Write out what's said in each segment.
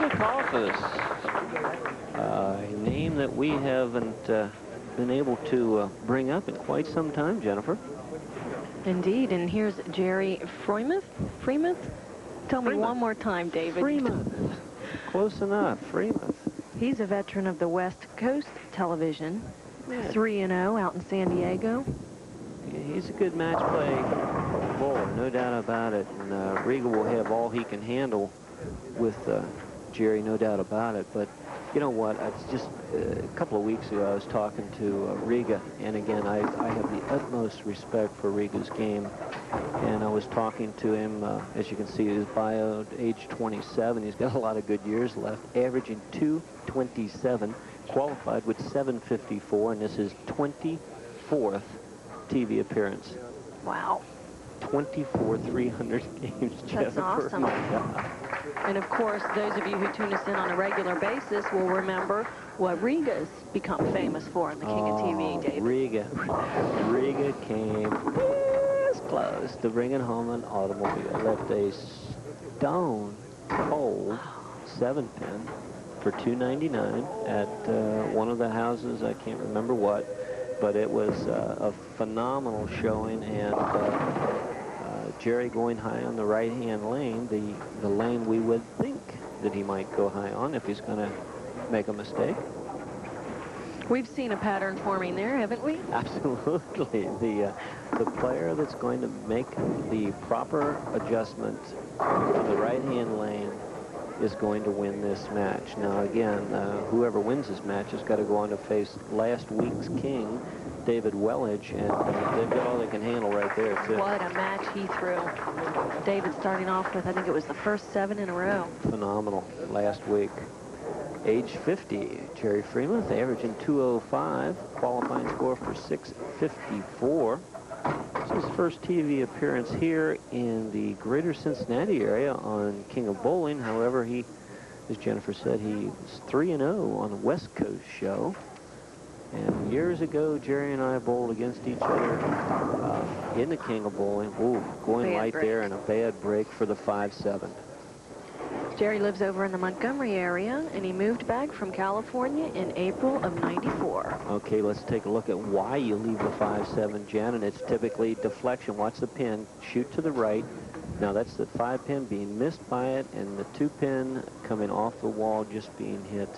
Riga Kalfas, a name that we haven't been able to bring up in quite some time, Jennifer. Indeed, and here's Jerry Freimuth. Freimuth? Tell me one more time, David. Freimuth. Close enough. Freimuth. He's a veteran of the West Coast television. 3-0 out in San Diego. Yeah, he's a good match play bowler, no doubt about it. And Riga will have all he can handle with Jerry, no doubt about it. But you know what? It's just a couple of weeks ago I was talking to Riga, and again I have the utmost respect for Riga's game. And I was talking to him, as you can see, his bio, age 27. He's got a lot of good years left, averaging 227, qualified with 754, and this is 24th TV appearance. Wow. 24 300 games, Jennifer. That's awesome. And of course, those of you who tune us in on a regular basis will remember what Riga's become famous for in the King of TV, David. Riga came this close to bringing home an automobile. Left a stone cold 7-pin for $299 at one of the houses, I can't remember what, but it was a phenomenal showing. And Jerry going high on the right-hand lane, the lane we would think that he might go high on if he's going to make a mistake. We've seen a pattern forming there, haven't we? Absolutely. The player that's going to make the proper adjustment on the right-hand lane is going to win this match. Now, again, whoever wins this match has got to go on to face last week's king, David Wellage, and they've got all they can handle right there, too. What a match he threw. David starting off with, I think it was the first 7 in a row. Phenomenal last week. Age 50, Jerry Freimuth, averaging 205, qualifying score for 654. This is his first TV appearance here in the greater Cincinnati area on King of Bowling. However, he, as Jennifer said, he was 3-0 on the West Coast show. And years ago, Jerry and I bowled against each other in the King of Bowling. Ooh, going light there and a bad break for the 5-7. Jerry lives over in the Montgomery area, and he moved back from California in April of '94. Okay, let's take a look at why you leave the 5-7, Jen, and it's typically deflection. Watch the pin, shoot to the right. Now that's the 5-pin being missed by it, and the 2-pin coming off the wall just being hit.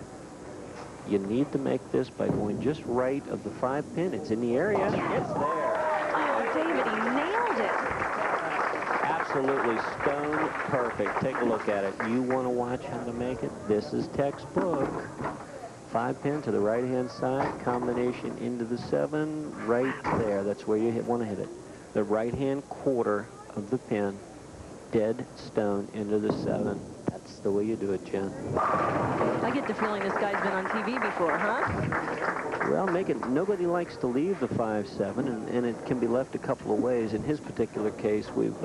You need to make this by going just right of the 5-pin. It's in the area. It's there. Oh, David, he nailed it. Absolutely stone perfect. Take a look at it. You want to watch him to make it? This is textbook. 5-pin to the right-hand side, combination into the 7, right there. That's where you want to hit it. The right-hand quarter of the pin, dead stone into the 7. That's the way you do it, Jen. I get the feeling this guy's been on TV before, huh? Well, nobody likes to leave the 5-7, and it can be left a couple of ways. In his particular case, we've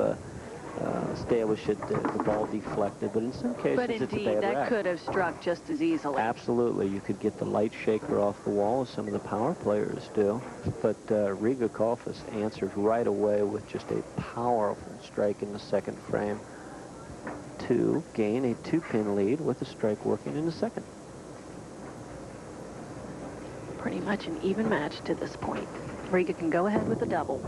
established that the ball deflected, but in some cases but it's a indeed, bad that rack. could have struck just as easily. Absolutely. You could get the light shaker off the wall, as some of the power players do. But Riga Kalfas answered right away with just a powerful strike in the second frame to gain a 2-pin lead with the strike working in the second. Pretty much an even match to this point. Riga can go ahead with the double.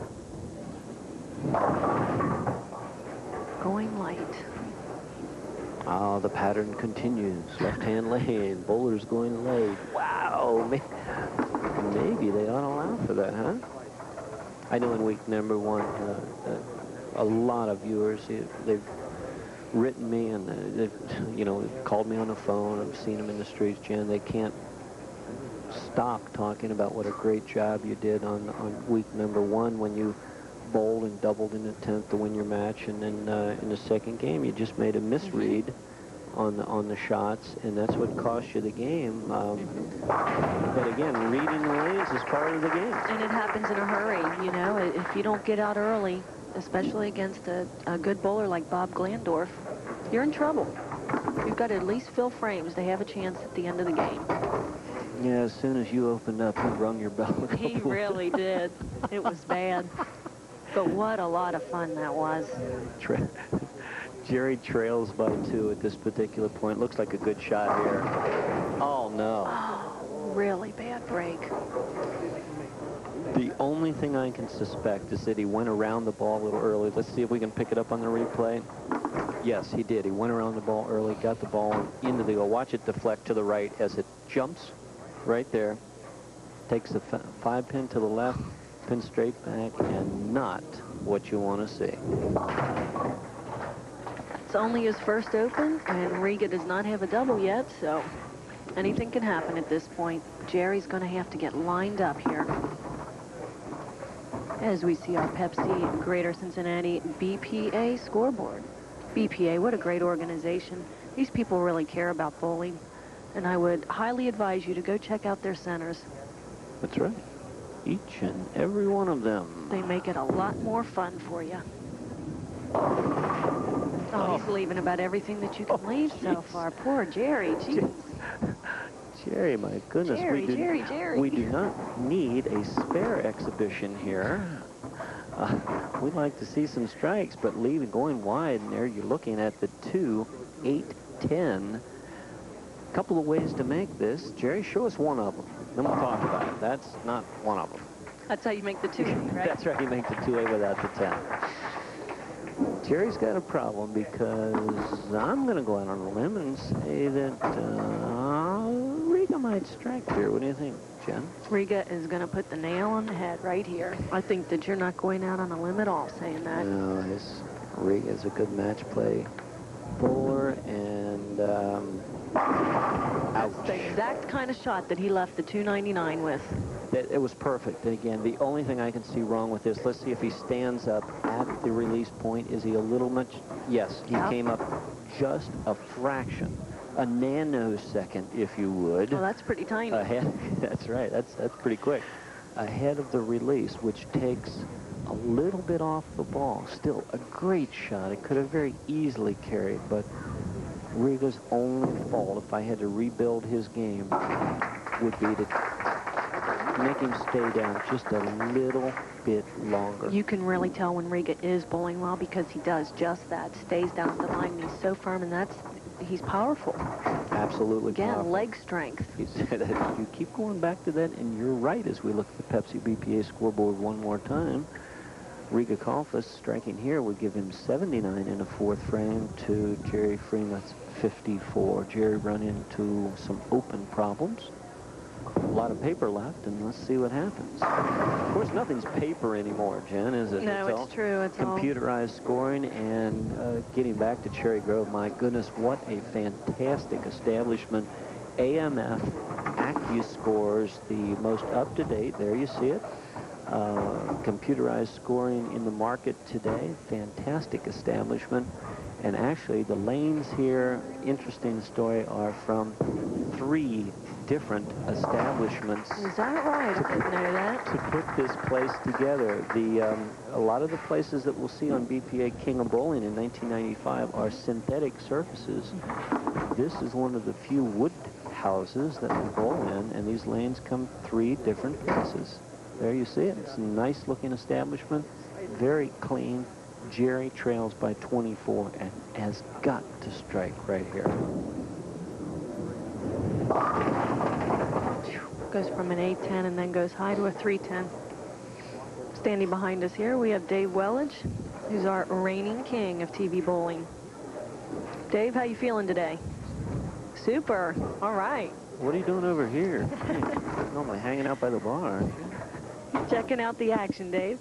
Going light. Oh, the pattern continues. Left-hand lane. Bowler's going late. Wow. Maybe they ought to allow for that, huh? I know in week number 1, a lot of viewers, they've written me and they've called me on the phone. I've seen them in the streets, Jen. They can't stop talking about what a great job you did on week number 1 when you bowled and doubled in the 10th to win your match, and then in the second game you just made a misread on the shots, and that's what cost you the game. But again, reading the lanes is part of the game. And it happens in a hurry, you know. If you don't get out early, especially against a good bowler like Bob Glandorf, you're in trouble. You've got to at least fill frames. They have a chance at the end of the game. Yeah, as soon as you opened up, he rung your bell. He really did. It was bad. But what a lot of fun that was. Jerry trails by 2 at this particular point. Looks like a good shot here. Oh, no. Oh, really bad break. The only thing I can suspect is that he went around the ball a little early. Let's see if we can pick it up on the replay. Yes, he did. He went around the ball early, got the ball into the goal. Watch it deflect to the right as it jumps right there. Takes the 5-pin to the left, pin straight back, and not what you want to see. It's only his first Open, and Riga does not have a double yet, so anything can happen at this point. Jerry's going to have to get lined up here. As we see our Pepsi Greater Cincinnati BPA scoreboard. BPA, what a great organization. These people really care about bowling, and I would highly advise you to go check out their centers. That's right. Each and every one of them. They make it a lot more fun for you. Oh, he's leaving about everything that you can leave so far. Poor Jerry. Jeez. Jerry, my goodness. Jerry. We do not need a spare exhibition here. We'd like to see some strikes, but leaving, going wide in there, you're looking at the 2, 8, 10. A couple of ways to make this. Jerry, show us one of them. Then we'll talk about it. That's not one of them. That's how you make the 2, right? That's right. You make the 2A without the 10. Jerry's got a problem because I'm going to go out on a limb and say that Riga might strike here. What do you think, Jen? Riga is going to put the nail on the head right here. I think that you're not going out on a limb at all saying that. No, Riga's a good match play bowler, and that's the exact kind of shot that he left the 299 with. It was perfect. And again, the only thing I can see wrong with this, let's see if he stands up at the release point. Is he a little much? Yes, he came up just a fraction, a nanosecond, if you would. Well, that's pretty tiny. Ahead, that's right. That's pretty quick. Ahead of the release, which takes a little bit off the ball. Still a great shot. It could have very easily carried, but Riga's only fault, if I had to rebuild his game, would be to make him stay down just a little bit longer. You can really tell when Riga is bowling well because he does just that. Stays down at the line, and he's so firm, and he's powerful. Absolutely Again, powerful. leg strength. You keep going back to that, and you're right as we look at the Pepsi BPA scoreboard one more time. Riga Kalfas striking here would give him 79 in a 4th frame to Jerry Freimuth's 54. Jerry run into some open problems. A lot of paper left, and let's see what happens. Of course, nothing's paper anymore, Jen, is it? No, it's true. It's computerized scoring. And getting back to Cherry Grove, my goodness, what a fantastic establishment. AMF AccuScores, the most up-to-date. There you see it. Computerized scoring in the market today. Fantastic establishment. And actually, the lanes here, interesting story, are from 3 different establishments. Is that right? I didn't know that. To put this place together. A lot of the places that we'll see on BPA King of Bowling in 1995 are synthetic surfaces. This is one of the few wood houses that we bowl in, and these lanes come 3 different places. There you see it. It's a nice looking establishment, very clean. Jerry trails by 24 and has got to strike right here. Goes from an 8-10 and then goes high to a 3-10. Standing behind us here, we have Dave Wellage, who's our reigning king of TV bowling. Dave, how you feeling today? Super. All right. What are you doing over here? Normally hanging out by the bar. Checking out the action, Dave.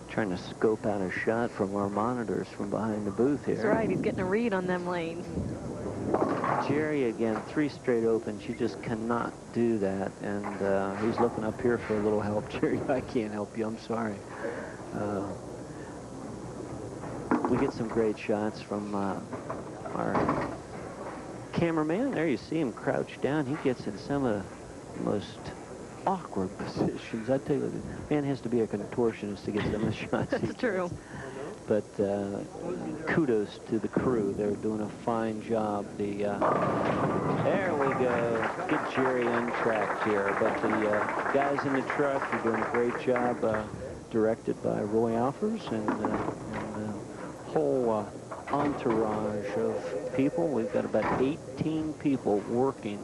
Trying to scope out a shot from our monitors from behind the booth here. That's right. He's getting a read on them lanes. Jerry, again, 3 straight opens. You just cannot do that. And he's looking up here for a little help. Jerry, I can't help you. I'm sorry. We get some great shots from our cameraman. There you see him crouched down. He gets in some of the most awkward positions. I tell you, the man has to be a contortionist to get some of the shots. That's true. But kudos to the crew. They're doing a fine job. There we go. Get Jerry untracked here. But the guys in the truck are doing a great job, directed by Roy Alfers. And whole entourage of people. We've got about 18 people working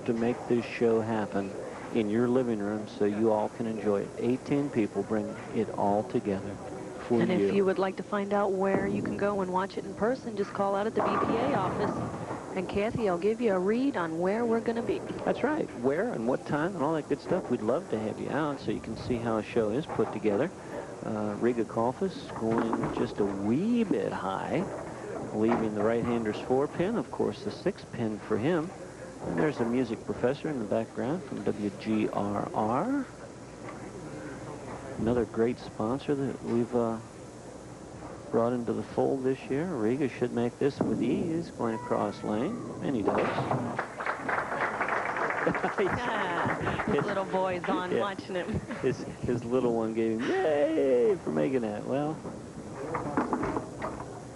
to make this show happen in your living room so you all can enjoy it. 18 people bring it all together for And you. if you would like to find out where you can go and watch it in person, just call out at the BPA office, and Kathy will give you a read on where we're going to be. That's right. Where and what time and all that good stuff. We'd love to have you out so you can see how a show is put together. Riga Kalfas going just a wee bit high, leaving the right-hander's 4-pin, of course, the 6-pin for him. And there's a music professor in the background from WGRR. Another great sponsor that we've brought into the fold this year. Riga should make this with ease going across lane, and he does. His little boy's on watching him. His little one gave him yay for making that. Well,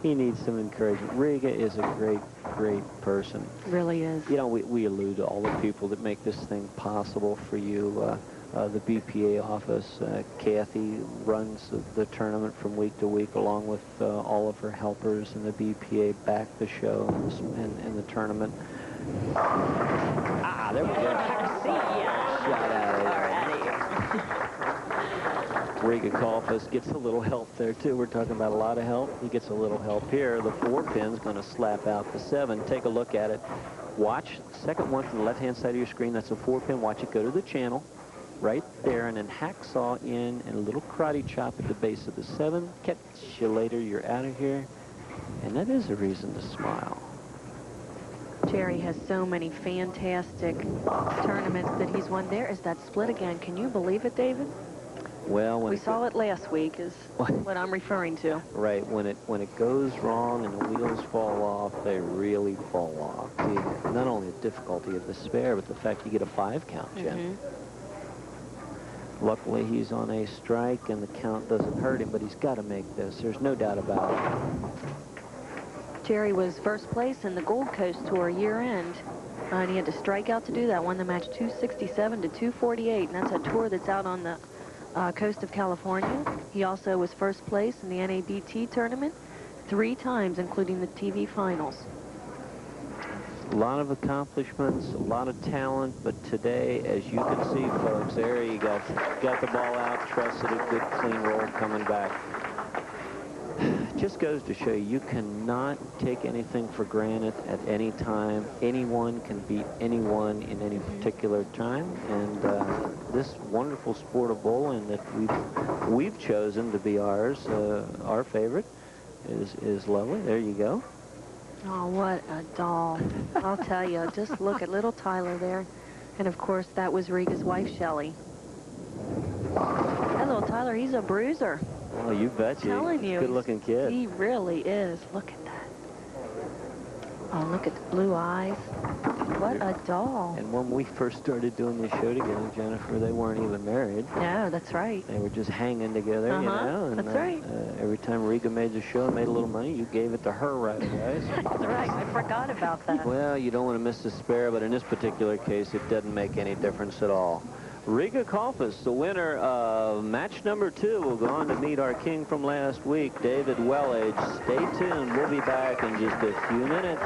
he needs some encouragement. Riga is a great person. Really is. You know, we allude to all the people that make this thing possible for you. The BPA office, Kathy runs the tournament from week to week along with all of her helpers, and the BPA back the show and the tournament. Ah, there we go. Shot out of there. Riga Kalfas gets a little help there, too. We're talking about a lot of help. He gets a little help here. The 4-pin's going to slap out the 7. Take a look at it. Watch the second one from the left-hand side of your screen. That's a 4-pin. Watch it go to the channel right there, and then hacksaw in and a little karate chop at the base of the 7. Catch you later. You're out of here. And that is a reason to smile. Jerry has so many fantastic tournaments that he's won. There is that split again. Can you believe it, David? Well, we saw it last week is what I'm referring to. Right. When it goes wrong and the wheels fall off, they really fall off. Not only the difficulty of the spare, but the fact you get a 5 count, Jen. Luckily, he's on a strike, and the count doesn't hurt him, but he's got to make this. There's no doubt about it. Jerry was first place in the Gold Coast Tour year-end, and he had to strike out to do that. Won the match 267 to 248, and that's a tour that's out on the coast of California. He also was first place in the NABT tournament 3 times, including the TV finals. A lot of accomplishments, a lot of talent, but today, as you can see, folks, there you got the ball out, trusted a good clean roll coming back. Just goes to show you cannot take anything for granted at any time. Anyone can beat anyone in any particular time, and this wonderful sport of bowling that we've chosen to be ours, our favorite, is lovely. There you go. Oh, what a doll. I'll tell you, just look at little Tyler there. And, of course, that was Riga's wife, Shelley. That little Tyler, he's a bruiser. Oh, you bet you. I'm telling you. Good-looking kid. He really is. Look at that. Oh, look at the blue eyes. What a doll. And when we first started doing this show together, Jennifer, they weren't even married. No, that's right. They were just hanging together, you know. And, that's right. Every time Riga made the show and made a little money, you gave it to her right away. So that's right. I forgot about that. Well, you don't want to miss the spare, but in this particular case, it doesn't make any difference at all. Riga Kalfas, the winner of match number 2, will go on to meet our king from last week, David Wellage. Stay tuned. We'll be back in just a few minutes.